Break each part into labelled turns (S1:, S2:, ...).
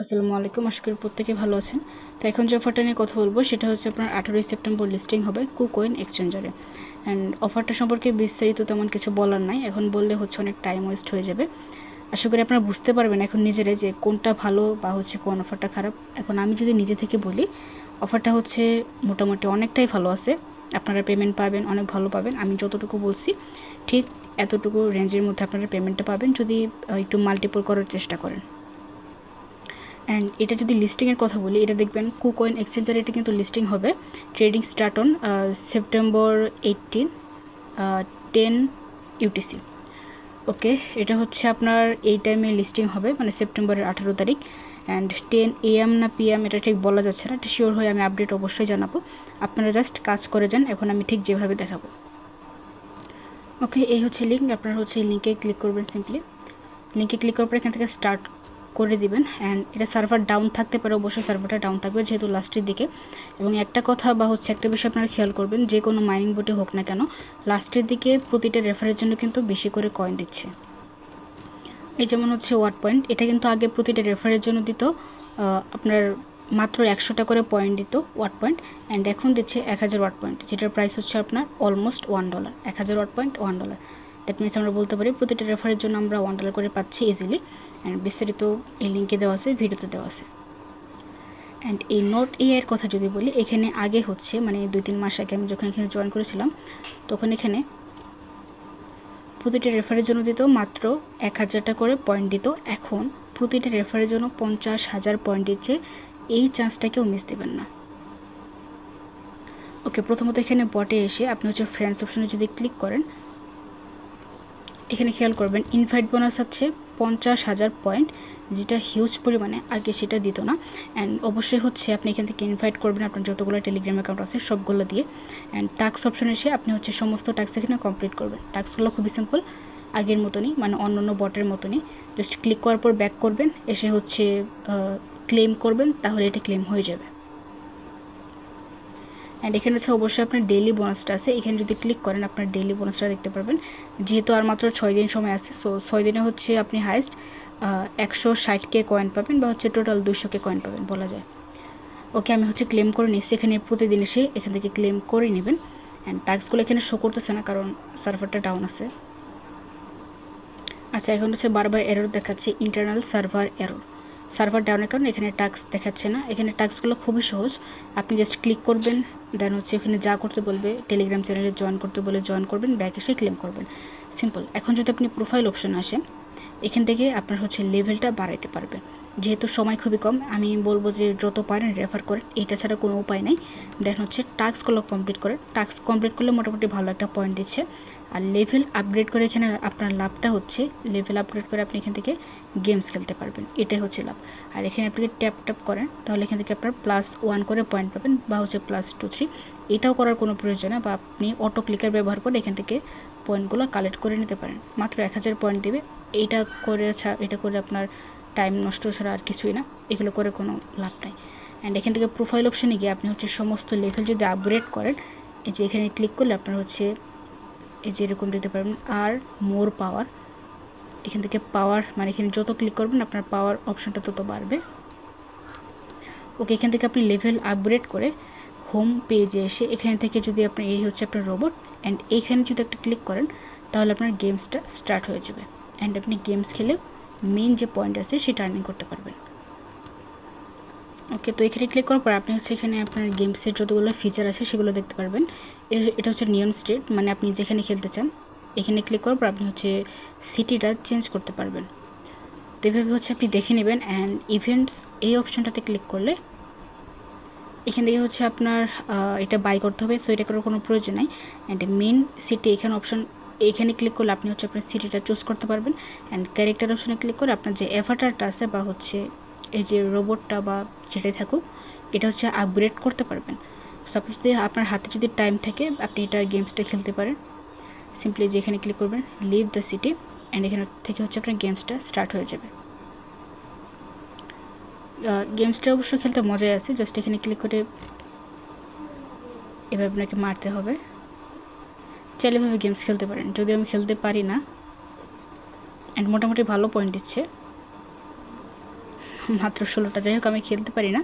S1: আসসালামু আলাইকুম, আশা করি প্রত্যেকে ভালো আছেন। তো এখন যে অফারটা নিয়ে কথা বলবো সেটা হচ্ছে আপনার 18ই সেপ্টেম্বর লিস্টিং হবে কুকয়েন এক্সচেঞ্জারে। অ্যান্ড অফারটা সম্পর্কে বিস্তারিত তেমন কিছু বলার নাই, এখন বললে হচ্ছে অনেক টাইম ওয়েস্ট হয়ে যাবে। আশা করি আপনারা বুঝতে পারবেন এখন নিজেরাই যে কোনটা ভালো বা হচ্ছে কোন অফারটা খারাপ। এখন আমি যদি নিজে থেকে বলি, অফারটা হচ্ছে মোটামুটি অনেকটাই ভালো আছে, আপনারা পেমেন্ট পাবেন অনেক ভালো পাবেন। আমি যতটুকু বলছি ঠিক এতটুকু রেঞ্জের মধ্যে আপনারা পেমেন্টটা পাবেন যদি একটু মাল্টিপল করার চেষ্টা করেন। অ্যান্ড এটা যদি লিস্টিংয়ের কথা বলি, এটা দেখবেন কুকয়েন এক্সচেঞ্জারে এটা কিন্তু লিস্টিং হবে। Trading start on September 18 10 UTC। ওকে, এটা হচ্ছে আপনার এই টাইমে লিস্টিং হবে, মানে সেপ্টেম্বরের 18 তারিখ। অ্যান্ড 10 AM না PM এটা ঠিক বলা যাচ্ছে না, এটা শিওর হয়ে আমি আপডেট অবশ্যই জানাবো। আপনারা জাস্ট কাজ করে যান, এখন আমি ঠিক যেভাবে দেখাবো। ওকে, এই হচ্ছে লিঙ্ক, আপনারা হচ্ছে এই লিঙ্কে ক্লিক করবেন। সিম্পলি লিঙ্কে ক্লিক করার পর এখান থেকে স্টার্ট করে দিবেন। অ্যান্ড এটা সার্ভার ডাউন থাকতে পারে, অবশ্যই সার্ভারটা ডাউন থাকবে যেহেতু লাস্টের দিকে। এবং একটা কথা বা হচ্ছে একটা বিষয় আপনারা খেয়াল করবেন, যে কোনো মাইনিং বোটে হোক না কেন লাস্টের দিকে প্রতিটা রেফারের জন্য কিন্তু বেশি করে কয়েন দিচ্ছে। এই যেমন হচ্ছে ওয়াট পয়েন্ট, এটা কিন্তু আগে প্রতিটা রেফারের জন্য দিত আপনার মাত্র 100টা করে পয়েন্ট দিত ওয়াট পয়েন্ট। অ্যান্ড এখন দিচ্ছে 1000 ওয়াট পয়েন্ট, যেটার প্রাইস হচ্ছে আপনার almost $1। 1000 watt point $1। That means আমরা বলতে পারি প্রতিটা রেফারের জন্য আমরা $1 করে পাচ্ছি ইজিলি। অ্যান্ড বিস্তারিত এই লিঙ্কে দেওয়া আছে, ভিডিওতে দেওয়া আছে। অ্যান্ড এই নোট এর কথা যদি বলি, এখানে আগে হচ্ছে মানে 2-3 মাস আগে আমি যখন এখানে জয়েন করেছিলাম তখন এখানে প্রতিটা রেফারের জন্য দিত মাত্র 1000টা করে পয়েন্ট দিত। এখন প্রতিটা রেফারের জন্য 50,000 পয়েন্ট দিচ্ছে। এই চান্সটা কেউ মিস দেবেন না। ওকে, প্রথমত এখানে বটে এসে আপনি হচ্ছে ফ্রেন্ডস অপশনে যদি ক্লিক করেন, এখানে খেয়াল করবেন ইনভাইট বোনাস আছে 50,000 পয়েন্ট, যেটা হিউজ পরিমাণে, আগে সেটা দিত না। অ্যান্ড অবশ্যই হচ্ছে আপনি এখান থেকে ইনভাইট করবেন আপনার যতগুলো টেলিগ্রাম অ্যাকাউন্ট আছে সবগুলো দিয়ে। অ্যান্ড টাস্ক অপশনে এসে আপনি হচ্ছে সমস্ত টাস্ক এখানে কমপ্লিট করবেন। টাস্কগুলো খুবই সিম্পল, আগের মতনই, মানে অন্য বটের মতনই। জাস্ট ক্লিক করার পর ব্যাক করবেন, এসে হচ্ছে ক্লেম করবেন, তাহলে এটা ক্লেম হয়ে যাবে। অ্যান্ড এখানে হচ্ছে অবশ্যই আপনার ডেইলি বোনাসটা আছে, এখানে যদি ক্লিক করেন আপনার ডেইলি বোনাসটা দেখতে পারবেন। যেহেতু আর মাত্র 6 দিন সময় আছে, সো 6 দিনে হচ্ছে আপনি হাইস্ট 160K কয়েন পাবেন, বা হচ্ছে টোটাল 200K কয়েন পাবেন বলা যায়। ওকে, আমি হচ্ছে ক্লেম করে নিচ্ছি, এখানে প্রতিদিন এসে এখান থেকে ক্লেম করে নেবেন। অ্যান্ড টাস্কগুলো এখানে শো করতেছে না কারণ সার্ভারটা ডাউন আছে। আচ্ছা, এখন হচ্ছে বারবার এরর দেখাচ্ছে, ইন্টারনাল সার্ভার এরর। সার্ভার ডাউনের কারণে এখানে টাস্ক দেখাচ্ছে না। এখানে টাস্কগুলো খুবই সহজ, আপনি জাস্ট ক্লিক করবেন, দেন হচ্ছে এখানে যা করতে বলবে, টেলিগ্রাম চ্যানেলে জয়েন করতে বলে জয়েন করবেন, ব্যাক এসে ক্লেম করবেন, সিম্পল। এখন যদি আপনি প্রোফাইল অপশন আসেন, এখান থেকে আপনার হচ্ছে লেভেলটা বাড়াইতে পারবেন। যেহেতু সময় খুবই কম, আমি বলবো যে যত পারেন রেফার করেন, এটা ছাড়া কোনো উপায় নেই। দেন হচ্ছে টাস্কগুলো কমপ্লিট করেন, টাস্ক কমপ্লিট করলে মোটামুটি ভালো একটা পয়েন্ট দিচ্ছে। আর লেভেল আপগ্রেড করে এখানে আপনার লাভটা হচ্ছে, লেভেল আপগ্রেড করে আপনি এখান থেকে গেমস খেলতে পারবেন, এটাই হচ্ছে লাভ। আর এখানে আপনি ট্যাপ ট্যাপ করেন তাহলে এখান থেকে আপনার +1 করে পয়েন্ট পাবেন, বা হচ্ছে +2 3। এটাও করার কোনো প্রয়োজন না, বা আপনি অটো ক্লিকার ব্যবহার করে এখান থেকে পয়েন্টগুলো কালেক্ট করে নিতে পারেন। মাত্র 1000 পয়েন্ট দেবে। এটা করে আপনার টাইম নষ্ট ছাড়া আর কিছুই না, এগুলো করে কোনো লাভ নাই। অ্যান্ড এখান থেকে প্রোফাইল অপশনে গিয়ে আপনি হচ্ছে সমস্ত লেভেল যদি আপগ্রেড করেন, এই যে এখানে ক্লিক করলে আপনার হচ্ছে এই যে এরকম দিতে পারবেন আর মোর পাওয়ার। এখান থেকে পাওয়ার মানে এখানে যত ক্লিক করবেন আপনার পাওয়ার অপশনটা তত বাড়বে। ওকে, এখান থেকে আপনি লেভেল আপগ্রেড করে হোম পেজে এসে এখান থেকে যদি আপনি, এই হচ্ছে আপনার রোবট, অ্যান্ড এইখানে যদি একটা ক্লিক করেন তাহলে আপনার গেমসটা স্টার্ট হয়ে যাবে। অ্যান্ড আপনি গেমস খেলে মেইন যে পয়েন্ট আছে সেটা আর্নিং করতে পারবেন। ওকে, তো এখানে ক্লিক করার পর আপনি হচ্ছে এখানে আপনার গেমসের যতগুলো ফিচার আছে সেগুলো দেখতে পারবেন। এটা হচ্ছে নিয়ন স্টেট, মানে আপনি যেখানে খেলতে চান এখানে ক্লিক করার পর আপনি হচ্ছে সিটিটা চেঞ্জ করতে পারবেন। তো এভাবে হচ্ছে আপনি দেখে নেবেন। অ্যান্ড ইভেন্টস এই অপশনটাতে ক্লিক করলে এখান থেকে হচ্ছে আপনার এটা বাই করতে হবে, সো এটা করার কোনো প্রয়োজন নাই। অ্যান্ড মেন সিটি এখানে অপশন, এখানে ক্লিক করলে আপনি হচ্ছে আপনার সিটিটা চুজ করতে পারবেন। অ্যান্ড ক্যারেক্টার অপশনে ক্লিক করে আপনার যে অ্যাভাটারটা আছে বা হচ্ছে এই যে রোবটটা বা যেটাই থাকুক, এটা হচ্ছে আপগ্রেড করতে পারবেন। সাপোজ যদি আপনার হাতে যদি টাইম থাকে আপনি এটা গেমসটা খেলতে পারেন। সিম্পলি যে এখানে ক্লিক করবেন লিভ দ্য সিটি, অ্যান্ড এখানে থেকে হচ্ছে আপনার গেমসটা স্টার্ট হয়ে যাবে। গেমসটা অবশ্য খেলতে মজাই আছে, জাস্ট এখানে ক্লিক করে এভাবে আপনাকে মারতে হবে। চাইলে এভাবে গেমস খেলতে পারেন, যদিও আমি খেলতে পারি না। অ্যান্ড মোটামুটি ভালো পয়েন্ট দিচ্ছে। মাত্র 16টা। যাই হোক, আমি খেলতে পারি না,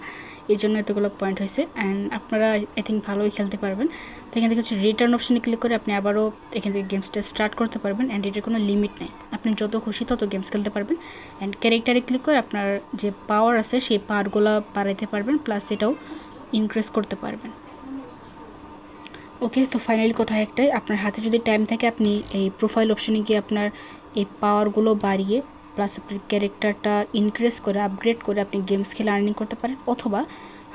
S1: এই জন্য এতগুলো পয়েন্ট হয়েছে। অ্যান্ড আপনারা আই থিঙ্ক ভালোই খেলতে পারবেন। তো এখান থেকে হচ্ছে রিটার্ন অপশনে ক্লিক করে আপনি আবারও এখান থেকে গেমসটা স্টার্ট করতে পারবেন। অ্যান্ড এটার কোনো লিমিট নেই, আপনি যত খুশি তত গেমস খেলতে পারবেন। অ্যান্ড ক্যারেক্টারে ক্লিক করে আপনার যে পাওয়ার আছে সেই পাওয়ারগুলো বাড়াইতে পারবেন, প্লাস এটাও ইনক্রিজ করতে পারবেন। ওকে, তো ফাইনালি কথা একটাই, আপনার হাতে যদি টাইম থাকে আপনি এই প্রোফাইল অপশনে গিয়ে আপনার এই পাওয়ারগুলো বাড়িয়ে প্লাস আপনার ক্যারেক্টারটা ইনক্রিজ করে আপগ্রেড করে আপনি গেমস খেলে আর্নিং করতে পারেন। অথবা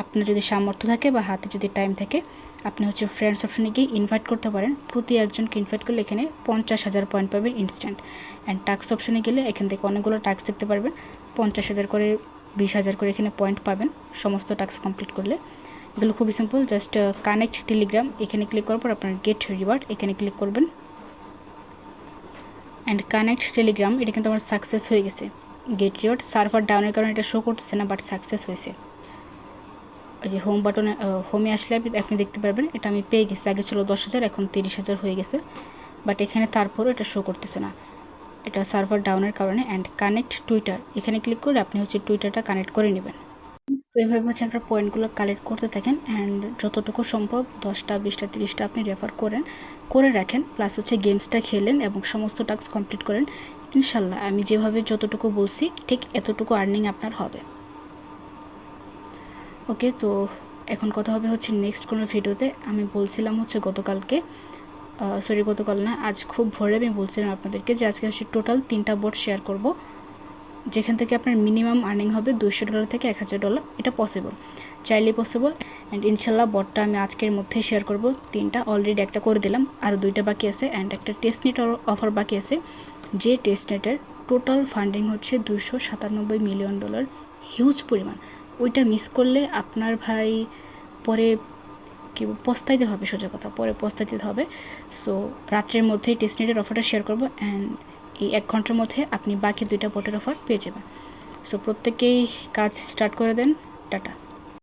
S1: আপনার যদি সামর্থ্য থাকে বা হাতে যদি টাইম থাকে আপনি হচ্ছে ফ্রেন্ডস অপশনে গিয়ে ইনভাইট করতে পারেন। প্রতি একজনকে ইনভাইট করলে এখানে 50,000 পয়েন্ট পাবেন ইনস্ট্যান্ট। অ্যান্ড টাস্ক অপশনে গেলে এখান থেকে অনেকগুলো টাস্ক দেখতে পারবেন, 50,000 করে 20,000 করে এখানে পয়েন্ট পাবেন সমস্ত টাস্ক কমপ্লিট করলে। এগুলো খুবই সিম্পল, জাস্ট কানেক্ট টেলিগ্রাম এখানে ক্লিক করার পর আপনার গেট রিওয়ার্ড এখানে ক্লিক করবেন। অ্যান্ড কানেক্ট টেলিগ্রাম এটা কিন্তু আমার সাকসেস হয়ে গেছে। গেট রিওয়ার্ড সার্ভার ডাউনের কারণে এটা শো করতেছে না, বাট সাকসেস হয়েছে। ওই যে হোম বাটনে হোমে আসলে আপনি দেখতে পারবেন এটা আমি পেয়ে গেছি। আগে ছিল 10,000, এখন 30,000 হয়ে গেছে, বাট এখানে তারপরও এটা শো করতেছে না, এটা সার্ভার ডাউনের কারণে। অ্যান্ড কানেক্ট টুইটার এখানে ক্লিক করে আপনি হচ্ছে টুইটারটা কানেক্ট করে নেবেন। তো এইভাবে হচ্ছে আপনার পয়েন্টগুলো কালেক্ট করতে থাকেন। অ্যান্ড যতটুকু সম্ভব 10টা 20টা 30টা আপনি রেফার করে রাখেন, প্লাস হচ্ছে গেমসটা খেলেন এবং সমস্ত টাস্ক কমপ্লিট করেন। ইনশাল্লাহ আমি যেভাবে যতটুকু বলছি ঠিক এতটুকু আর্নিং আপনার হবে। ওকে, তো এখন কথা হবে হচ্ছে নেক্সট কোনো ভিডিওতে। আমি বলছিলাম হচ্ছে গতকাল না, আজ খুব ভোরে আমি বলছিলাম আপনাদেরকে যে আজকে হচ্ছে টোটাল 3টা বোট শেয়ার করব, যেখান থেকে আপনার মিনিমাম আর্নিং হবে $200 থেকে $1,000। এটা পসিবল, চাইলেই পসিবল। অ্যান্ড ইনশাল্লাহ বটটা আমি আজকের মধ্যেই শেয়ার করব। 3টা অলরেডি একটা করে দিলাম, আরও 2টা বাকি আছে। অ্যান্ড একটা টেস্টনেট অফার বাকি আছে, যে টেস্টনেটের টোটাল ফান্ডিং হচ্ছে $297 মিলিয়ন, হিউজ পরিমাণ। ওইটা মিস করলে আপনার ভাই পরে কি পস্তাইতে হবে, সোজা কথা, পরে পস্তাইতে হবে। সো রাত্রের মধ্যেই টেস্টনেটের অফারটা শেয়ার করবো। অ্যান্ড এই 1 ঘন্টার মধ্যে আপনি বাকি 2টা বটের অফার পেয়ে যাবেন। সো প্রত্যেকেই কাজ স্টার্ট করে দেন। টাটা।